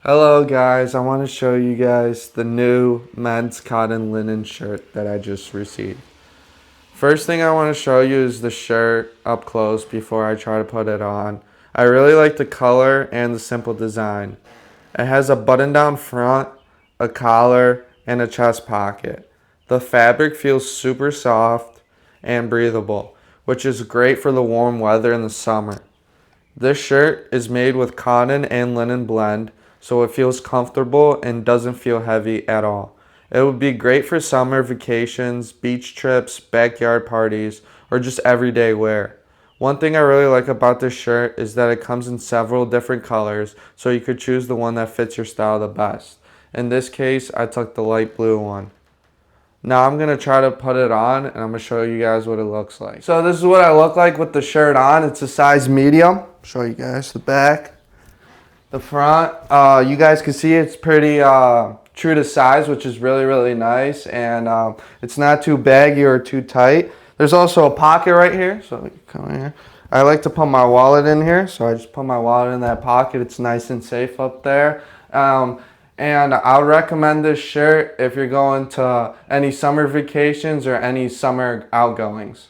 Hello guys, I want to show you guys the new men's cotton linen shirt that I just received. First thing I want to show you is the shirt up close before I try to put it on. I really like the color and the simple design. It has a button down front, a collar, and a chest pocket. The fabric feels super soft and breathable, which is great for the warm weather in the summer. This shirt is made with cotton and linen blend, so it feels comfortable and doesn't feel heavy at all. It would be great for summer vacations, beach trips, backyard parties, or just everyday wear. One thing I really like about this shirt is that it comes in several different colors, so you could choose the one that fits your style the best. In this case, I took the light blue one. Now I'm going to try to put it on and I'm going to show you guys what it looks like. So this is what I look like with the shirt on. It's a size medium. Show you guys the back. The front, you guys can see it's pretty true to size, which is really nice. And it's not too baggy or too tight. There's also a pocket right here. So you come in here. I like to put my wallet in here. So I just put my wallet in that pocket. It's nice and safe up there. And I would recommend this shirt if you're going to any summer vacations or any summer outgoings.